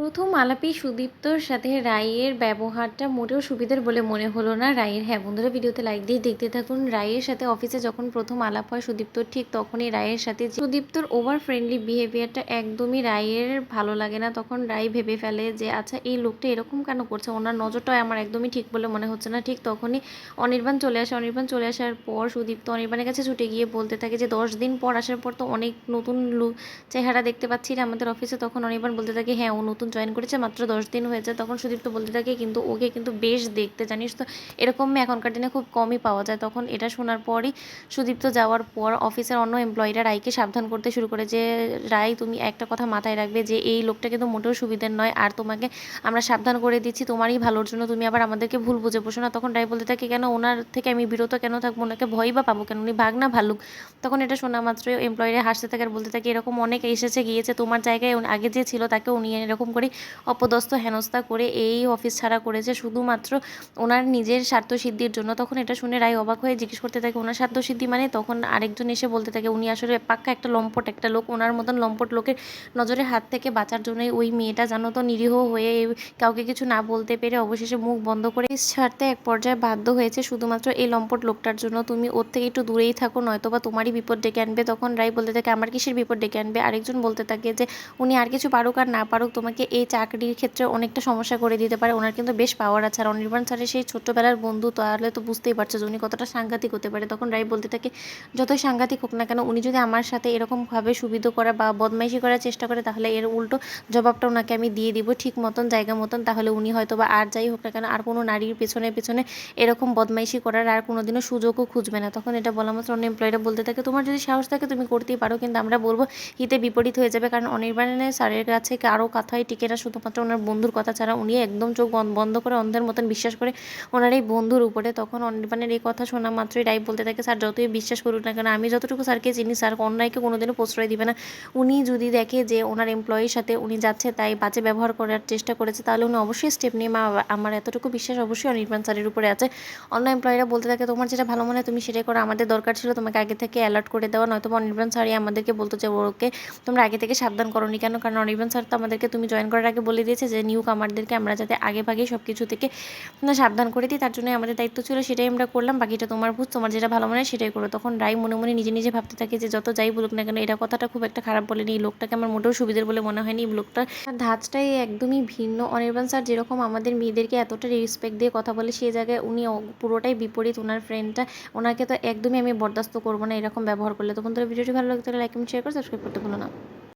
প্রথম আলাপেই সুদীপ্তর সাথে রাইয়ের ব্যবহারটা মোটেও সুবিধার বলে মনে হলো না রাইয়ের। হ্যাঁ বন্ধুরা, ভিডিওতে লাইক দিয়ে দেখতে থাকুন। রাইয়ের সাথে অফিসে যখন প্রথম আলাপ হয় সুদীপ্তর, ঠিক তখনই রাইয়ের সাথে সুদীপ্তর ওভার ফ্রেন্ডলি বিহেভিয়ারটা একদমই রাইয়ের ভালো লাগে না। তখন রাই ভেবে ফেলে যে আচ্ছা এই লোকটা এরকম কেন করছে, ওনার নজরটাও আমার একদমই ঠিক বলে মনে হচ্ছে না। ঠিক তখনই অনির্বাণ চলে আসে। অনির্বাণ চলে আসার পর সুদীপ্ত অনির্বাণের কাছে ছুটে গিয়ে বলতে থাকে যে 10 দিন পর আসার পর তো অনেক নতুন চেহারা দেখতে পাচ্ছি রে আমাদের অফিসে। তখন অনির্বাণ বলতে থাকে হ্যাঁ ও নতুন জয়েন করেছে, মাত্র 10 দিন হয়েছে। তখন সুদীপ্ত বলতে থাকে কিন্তু ওকে কিন্তু বেশ দেখতে, জানিস তো এরকম মেয়ে এখনকার দিনে খুব কমই পাওয়া যায়। তখন এটা শোনার পরই সুদীপ্ত যাওয়ার পর অফিসের অন্য এমপ্লয়িরা রাইকে সাবধান করতে শুরু করে যে রাই তুমি একটা কথা মাথায় রাখবে যে এই লোকটা কিন্তু মোটেও সুবিধার নয়, আর তোমাকে আমরা সাবধান করে দিচ্ছি তোমারই ভালোর জন্য, তুমি আবার আমাদেরকে ভুল বুঝে বসো না। তখন রাই বলতে থাকে কেন ওনার থেকে আমি বিরত কেন থাকবো, ওনাকে ভয় বা পাবো কেন, উনি ভাগ না ভালুক। তখন এটা শোনা মাত্রই এমপ্লয়িরা হাসতে থাকে আর বলতে থাকে এরকম অনেক এসেছে গিয়েছে তোমার জায়গায়, আগে যে ছিল তাকে উনি এরকম করে অপদস্থ হেনস্থা করে এই অফিস ছাড়া করেছে শুধুমাত্র ওনার নিজের স্বার্থসিদ্ধির জন্য। তখন এটা শুনে রায় অবাক হয়ে জিজ্ঞেস করতে থাকে ওনার স্বার্থসিদ্ধি মানে? তখন আরেকজন এসে বলতে থাকে উনি আসলে পাক্কা একটা লম্পট একটা লোক, ওনার মতন লম্পট লোকের নজরের হাত থেকে বাঁচার জন্যই ওই মেয়েটা জানো তো নিরীহ হয়ে কাউকে কিছু না বলতে পেরে অবশেষে মুখ বন্ধ করে ছাড়তে এক পর্যায়ে বাধ্য হয়েছে শুধুমাত্র এই লম্পট লোকটার জন্য। তুমি ওর থেকে একটু দূরেই থাকো, নয়তো বা তোমারই বিপদ ডেকে আনবে। তখন রায় বলতে থাকে আমার কিসের বিপদ ডেকে আনবে? আরেকজন বলতে থাকে যে উনি আর কিছু পারুক আর না পারুক তোমাকে এই চাকরির ক্ষেত্রে অনেকটা সমস্যা করে দিতে পারে, ওনার কিন্তু বেশ পাওয়ার আছে। আর অনির্বাণ স্যারের সেই ছোট্টবেলার বন্ধু, তাহলে তো বুঝতেই পারছো যে উনি কতটা সাংঘাতিক হতে পারে। তখন রায় বলতে থাকে যতই সাংঘাতিক হোক না কেন উনি যদি আমার সাথে এরকমভাবে সুবিধা করা বা বদমাইশি করার চেষ্টা করে তাহলে এর উল্টো জবাবটা ওনাকে আমি দিয়ে দিব ঠিক মতন জায়গা মতন। তাহলে উনি হয়তো বা আর যাই হোক না কেন আর কোনো নারীর পেছনে পেছনে এরকম বদমাইশি করার আর কোনোদিনও সুযোগও খুঁজবে না। তখন এটা বলা মাত্র অন্য এমপ্লয়িরা বলতে থাকে তোমার যদি সাহস থাকে তুমি করতেই পারো, কিন্তু আমরা বলবো হিতে বিপরীত হয়ে যাবে। কারণ অনির্বাণের স্যারের কাছে কারো কথাই টিকে না, শুধুমাত্র ওনার বন্ধুর কথা ছাড়া। উনি একদম চোখ বন্ধ করে অন্ধের মতন বিশ্বাস করে ওনার এই বন্ধুর উপরে। তখন অনির্বাণের এই কথা শোনা মাত্রই রাই বলতে থাকে স্যার যতই বিশ্বাস করুক না কেন আমি যতটুকু স্যারকে চিনি স্যার অন্যায়কে কোনোদিনও প্রশ্রয় দিবে না। উনি যদি দেখে যে ওনার এমপ্লয়ির সাথে উনি যাচ্ছে তাই বাজে ব্যবহার করার চেষ্টা করেছে তাহলে উনি অবশ্যই স্টেপ নিয়ে আমার এতটুকু বিশ্বাস অবশ্যই অনির্বাণ স্যারের উপরে আছে। অন্য এমপ্লয়িরা বলতে থাকে তোমার যেটা ভালো মনে হয় তুমি সেটাই করো, আমাদের দরকার ছিল তোমাকে আগে থেকে অ্যালার্ট করে দেওয়া, নয়তো অনির্বাণ স্যারই আমাদেরকে বলতো যে ওকে তোমরা আগে থেকে সাবধান করোনি কেন? কারণ অনির্বাণ স্যার তো আমাদেরকে তুমি জয়েন করার আগে বলে দিয়েছে যে নিউ কামারদেরকে আমরা যাতে আগে ভাগেই সব কিছু থেকে সাবধান করে দিই, তার জন্যই আমাদের দায়িত্ব ছিল, সেটাই আমরা করলাম, বাকিটা তোমার ভুল, তোমার যেটা ভালো মনে হয় সেটাই করো। তখন রাই মনে মনে নিজে নিজে ভাবতে থাকে যে যত যাই বলুক না কেন এটা কথাটা খুব একটা খারাপ বলেনি, এই লোকটাকে আমার মোটেও সুবিধার বলে মনে হয়নি, এই লোকটার ধাঁচটাই একদমই ভিন্ন। অনির্বাণ স্যার যেরকম আমাদের মেয়েদেরকে এতটা রেসপেক্ট দিয়ে কথা বলে সেই জায়গায় উনি পুরোটাই বিপরীত। ওনার ফ্রেন্ডটা ওনাকে তো একদমই আমি বরদাস্ত করবো না এরকম ব্যবহার করলে। তখন তোর ভিডিওটি ভালো লাগলে লাইক কমেন্ট শেয়ার করে সাবস্ক্রাইব করতে ভুলো না।